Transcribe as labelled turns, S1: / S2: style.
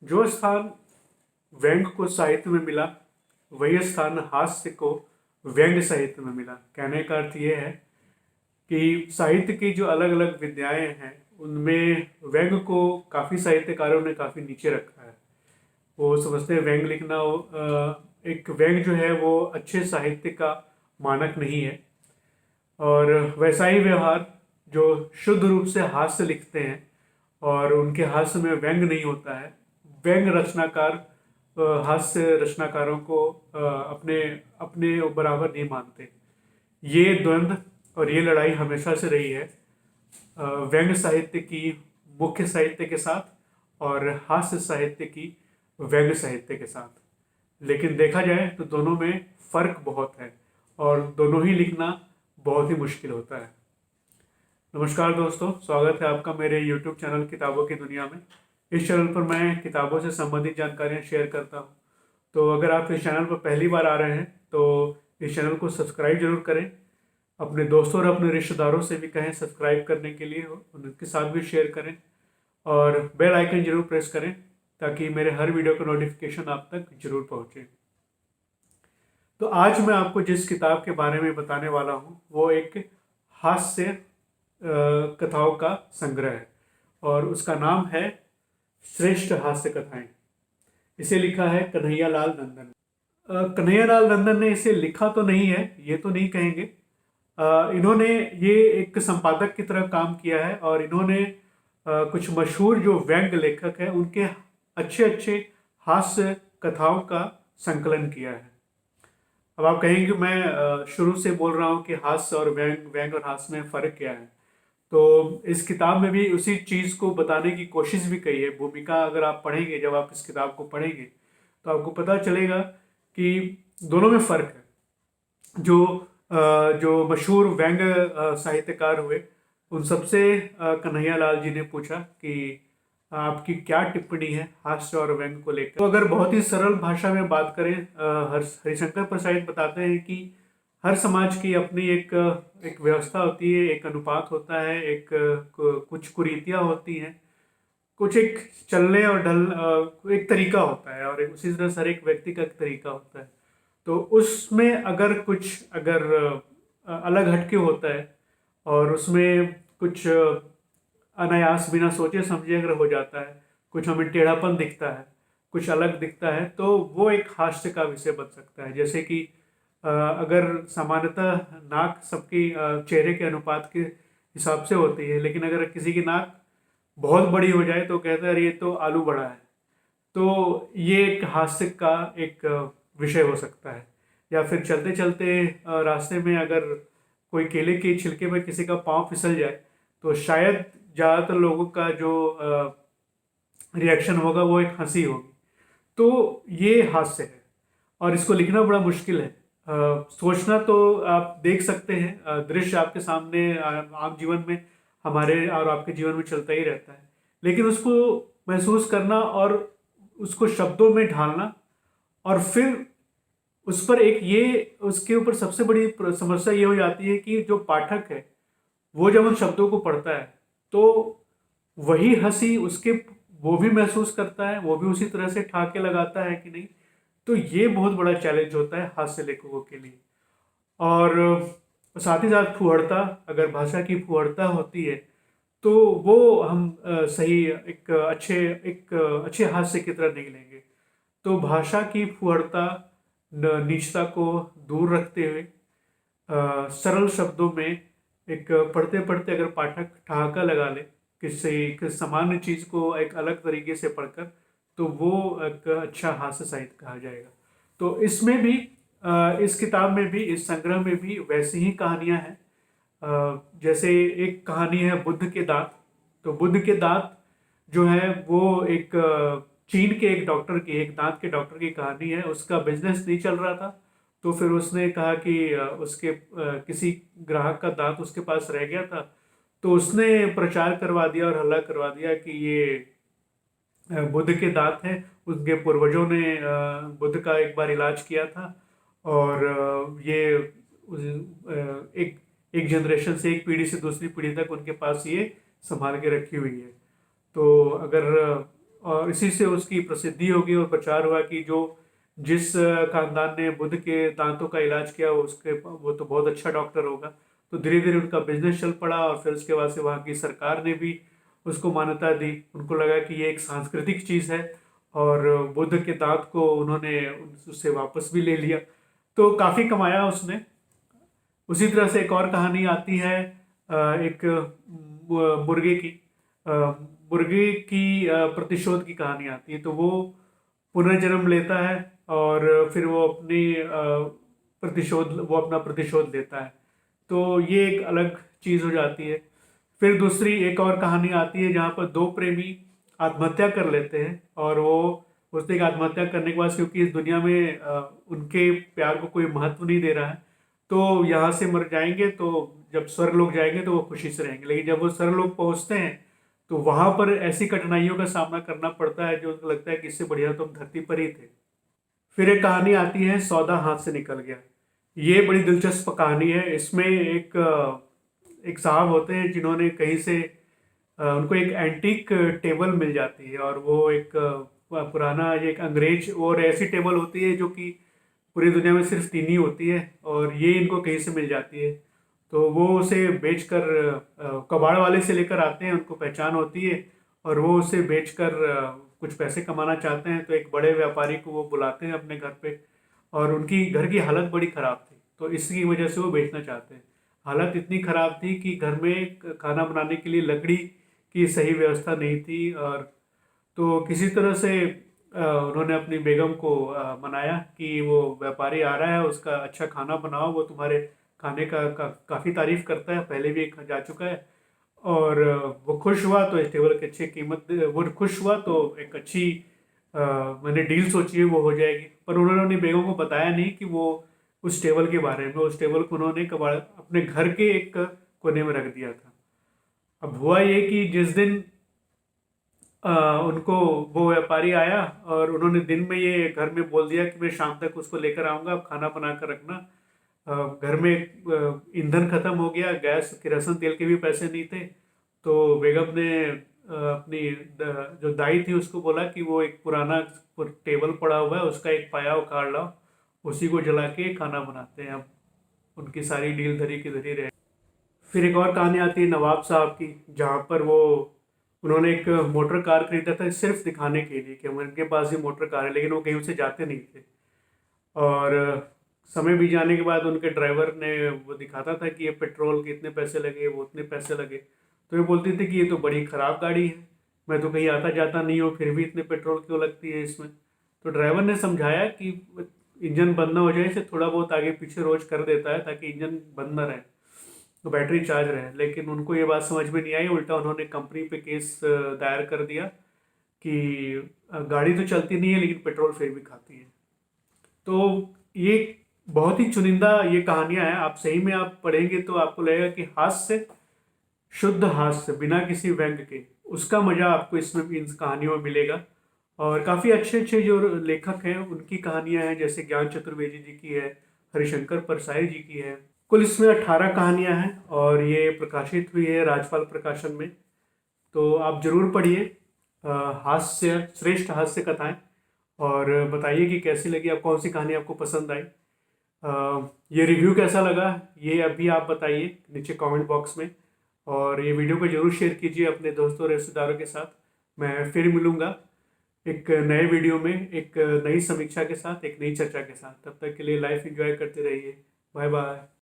S1: जो स्थान व्यंग को साहित्य में मिला वही स्थान हास्य को व्यंग साहित्य में मिला। कहने का अर्थ ये है कि साहित्य की जो अलग अलग विधाएं हैं उनमें व्यंग को काफ़ी साहित्यकारों ने काफ़ी नीचे रखा है। वो समझते हैं व्यंग लिखना एक व्यंग जो है वो अच्छे साहित्य का मानक नहीं है। और वैसा ही व्यवहार जो शुद्ध रूप से हास्य लिखते हैं और उनके हास्य में व्यंग नहीं होता है, व्यंग रचनाकार हास्य रचनाकारों को अपने अपने बराबर नहीं मानते। ये द्वंद्व और ये लड़ाई हमेशा से रही है व्यंग साहित्य की मुख्य साहित्य के साथ और हास्य साहित्य की व्यंग साहित्य के साथ। लेकिन देखा जाए तो दोनों में फर्क बहुत है और दोनों ही लिखना बहुत ही मुश्किल होता है। नमस्कार दोस्तों, स्वागत है आपका मेरे YouTube चैनल किताबों की दुनिया में। इस चैनल पर मैं किताबों से संबंधित जानकारियाँ शेयर करता हूँ। तो अगर आप इस चैनल पर पहली बार आ रहे हैं तो इस चैनल को सब्सक्राइब जरूर करें। अपने दोस्तों और अपने रिश्तेदारों से भी कहें सब्सक्राइब करने के लिए, उनके साथ भी शेयर करें और बेल आइकन जरूर प्रेस करें ताकि मेरे हर वीडियो का नोटिफिकेशन आप तक जरूर पहुँचे। तो आज मैं आपको जिस किताब के बारे में बताने वाला हूँ वो एक हास्य कथाओं का संग्रह है और उसका नाम है श्रेष्ठ हास्य कथाएं। इसे लिखा है कन्हैयालाल नंदन ने। कन्हैयालाल नंदन ने इसे लिखा तो नहीं है, ये तो नहीं कहेंगे। इन्होंने ये एक संपादक की तरह काम किया है और इन्होंने कुछ मशहूर जो व्यंग लेखक हैं उनके अच्छे अच्छे हास्य कथाओं का संकलन किया है। अब आप कहेंगे मैं शुरू से बोल रहा हूँ कि हास्य और व्यंग व्यंग और हास्य में फ़र्क क्या है। तो इस किताब में भी उसी चीज़ को बताने की कोशिश भी की है। भूमिका अगर आप पढ़ेंगे, जब आप इस किताब को पढ़ेंगे तो आपको पता चलेगा कि दोनों में फ़र्क है। जो मशहूर व्यंग साहित्यकार हुए उन सबसे कन्हैयालाल जी ने पूछा कि आपकी क्या टिप्पणी है हास्य और व्यंग को लेकर। तो अगर बहुत ही सरल भाषा में बात करें, हरिशंकर प्रसाद बताते हैं कि हर समाज की अपनी एक एक व्यवस्था होती है, एक अनुपात होता है, कुछ कुरीतियाँ होती हैं, कुछ एक चलने और एक तरीका होता है और उसी तरह से हर एक व्यक्ति का एक तरीका होता है। तो उसमें अगर अलग हटके होता है और उसमें कुछ अनायास बिना सोचे समझे अगर हो जाता है, कुछ हमें टेढ़ापन दिखता है, कुछ अलग दिखता है, तो वो एक हास्य का विषय बन सकता है। जैसे कि अगर सामान्यतः नाक सबकी चेहरे के अनुपात के हिसाब से होती है, लेकिन अगर किसी की नाक बहुत बड़ी हो जाए तो कहते हैं अरे ये तो आलू बड़ा है। तो ये एक हास्य का एक विषय हो सकता है। या फिर चलते चलते रास्ते में अगर कोई केले के छिलके में किसी का पाँव फिसल जाए तो शायद ज़्यादातर लोगों का जो रिएक्शन होगा वो एक हंसी होगी। तो ये हास्य है और इसको लिखना बड़ा मुश्किल है। सोचना तो आप देख सकते हैं, दृश्य आपके सामने आम जीवन में हमारे और आपके जीवन में चलता ही रहता है, लेकिन उसको महसूस करना और उसको शब्दों में ढालना और फिर उस पर एक ये उसके ऊपर सबसे बड़ी समस्या ये हो जाती है कि जो पाठक है वो जब उन शब्दों को पढ़ता है तो वही हंसी उसके वो भी महसूस करता है, वो भी उसी तरह से ठहाके लगाता है कि नहीं। तो ये बहुत बड़ा चैलेंज होता है हास्य लेखकों के लिए। और साथ ही साथ फुहड़ता, अगर भाषा की फुहड़ता होती है तो वो हम सही एक अच्छे हास्य की तरह नहीं लेंगे। तो भाषा की फुहड़ता, नीचता को दूर रखते हुए सरल शब्दों में एक पढ़ते पढ़ते अगर पाठक ठहाका लगा ले किसी सामान्य चीज़ को एक अलग तरीके से पढ़कर, तो वो एक अच्छा हास्य साहित्य कहा जाएगा। तो इसमें भी इस किताब में भी, इस संग्रह में भी वैसी ही कहानियां हैं। जैसे एक कहानी है बुद्ध के दांत। तो बुद्ध के दांत जो है वो एक चीन के एक डॉक्टर की, एक दांत के डॉक्टर की कहानी है। उसका बिजनेस नहीं चल रहा था तो फिर उसने कहा कि उसके किसी ग्राहक का दांत उसके पास रह गया था, तो उसने प्रचार करवा दिया और हल्ला करवा दिया कि ये बुद्ध के दांत हैं, उनके पूर्वजों ने बुद्ध का एक बार इलाज किया था और ये एक एक जनरेशन से, एक पीढ़ी से दूसरी पीढ़ी तक उनके पास ये संभाल के रखी हुई है। तो अगर और इसी से उसकी प्रसिद्धि होगी और प्रचार हुआ कि जो जिस खानदान ने बुद्ध के दांतों का इलाज किया वो तो बहुत अच्छा डॉक्टर होगा। तो धीरे धीरे उनका बिजनेस चल पड़ा और फिर उसके बाद से वहाँ की सरकार ने भी उसको मान्यता दी। उनको लगा कि ये एक सांस्कृतिक चीज़ है और बुद्ध के दांत को उन्होंने उससे वापस भी ले लिया। तो काफ़ी कमाया उसने। उसी तरह से एक और कहानी आती है एक मुर्गे की अ, मुर्गे की प्रतिशोध की कहानी आती है। तो वो पुनर्जन्म लेता है और फिर वो अपना प्रतिशोध लेता है। तो ये एक अलग चीज़ हो जाती है। फिर दूसरी एक और कहानी आती है जहाँ पर दो प्रेमी आत्महत्या कर लेते हैं और वो उसने एक आत्महत्या करने के बाद क्योंकि इस दुनिया में उनके प्यार को कोई महत्व नहीं दे रहा है तो यहाँ से मर जाएंगे। तो जब स्वर्गलोक जाएंगे तो वो खुशी से रहेंगे, लेकिन जब वो स्वर्गलोक पहुँचते हैं तो वहाँ पर ऐसी कठिनाइयों का सामना करना पड़ता है जो उनको लगता है कि इससे बढ़िया तो हम धरती पर ही थे। फिर एक कहानी आती है सौदा हाथ से निकल गया। ये बड़ी दिलचस्प कहानी है। इसमें एक साहब होते हैं जिन्होंने कहीं से उनको एक एंटीक टेबल मिल जाती है और वो एक पुराना एक अंग्रेज और ऐसी टेबल होती है जो कि पूरी दुनिया में सिर्फ तीन ही होती है और ये इनको कहीं से मिल जाती है। तो वो उसे बेचकर कबाड़ वाले से लेकर आते हैं, उनको पहचान होती है और वो उसे बेचकर कुछ पैसे कमाना चाहते हैं। तो एक बड़े व्यापारी को वो बुलाते हैं अपने घर पे और उनकी घर की हालत बड़ी ख़राब थी तो इसकी वजह से वो बेचना चाहते हैं। हालत इतनी ख़राब थी कि घर में खाना बनाने के लिए लकड़ी की सही व्यवस्था नहीं थी। और तो किसी तरह से उन्होंने अपनी बेगम को मनाया कि वो व्यापारी आ रहा है, उसका अच्छा खाना बनाओ, वो तुम्हारे खाने का काफ़ी तारीफ करता है, पहले भी एक जा चुका है। और वो खुश हुआ तो इस टेबल की अच्छी वो खुश हुआ तो एक अच्छी मैंने डील सोची है वो हो जाएगी। पर उन्होंने अपनी बेगम को बताया नहीं कि वो उस टेबल के बारे में, उस टेबल को उन्होंने कबाड़ अपने घर के एक कोने में रख दिया था। अब हुआ ये कि जिस दिन अ, उनको वो व्यापारी आया और उन्होंने दिन में ये घर में बोल दिया कि मैं शाम तक उसको लेकर आऊँगा, आप खाना बना कर रखना। घर में ईंधन ख़त्म हो गया, गैस किरोसिन तेल के भी पैसे नहीं थे। तो बेगम ने अपनी जो दाई थी उसको बोला कि वो एक पुराना टेबल पड़ा हुआ है उसका एक पाया उखाड़ लाओ, उसी को जला के खाना बनाते हैं। अब उनकी सारी डील धरी की धरी रहे। फिर एक और कहानी आती है नवाब साहब की, जहाँ पर वो उन्होंने एक मोटर कार खरीदा था सिर्फ दिखाने के लिए कि उनके पास भी मोटर कार है, लेकिन वो कहीं से जाते नहीं थे। और समय बीत जाने के बाद उनके ड्राइवर ने वो दिखाता था कि ये पेट्रोल के इतने पैसे लगे, वो उतने पैसे लगे। तो ये बोलती थी कि ये तो बड़ी ख़राब गाड़ी है, मैं तो कहीं आता जाता नहीं हूँ, फिर भी इतने पेट्रोल क्यों लगती है इसमें। तो ड्राइवर ने समझाया कि इंजन बंद ना हो जाए, इसे थोड़ा बहुत आगे पीछे रोज कर देता है ताकि इंजन बंद ना रहे, तो बैटरी चार्ज रहे। लेकिन उनको ये बात समझ में नहीं आई, उल्टा उन्होंने कंपनी पे केस दायर कर दिया कि गाड़ी तो चलती नहीं है लेकिन पेट्रोल फिर भी खाती है। तो ये बहुत ही चुनिंदा ये कहानियां हैं। आप सही में आप पढ़ेंगे तो आपको लगेगा कि हास्य, शुद्ध हास्य बिना किसी व्यंग के, उसका मजा आपको इसमें इन कहानियों में मिलेगा। और काफ़ी अच्छे अच्छे जो लेखक हैं उनकी कहानियां हैं, जैसे ज्ञान चतुर्वेदी जी की है, हरिशंकर परसाई जी की है। कुल इसमें 18 कहानियां हैं और ये प्रकाशित हुई है राजपाल प्रकाशन में। तो आप जरूर पढ़िए हास्य, श्रेष्ठ हास्य कथाएं, और बताइए कि कैसी लगी, आप कौन सी कहानी आपको पसंद आई। ये रिव्यू कैसा लगा ये अभी आप बताइए नीचे कमेंट बॉक्स में। और ये वीडियो को जरूर शेयर कीजिए अपने दोस्तों और रिश्तेदारों के साथ। मैं फिर मिलूँगा एक नए वीडियो में, एक नई समीक्षा के साथ, एक नई चर्चा के साथ। तब तक के लिए लाइफ एंजॉय करते रहिए। Bye bye.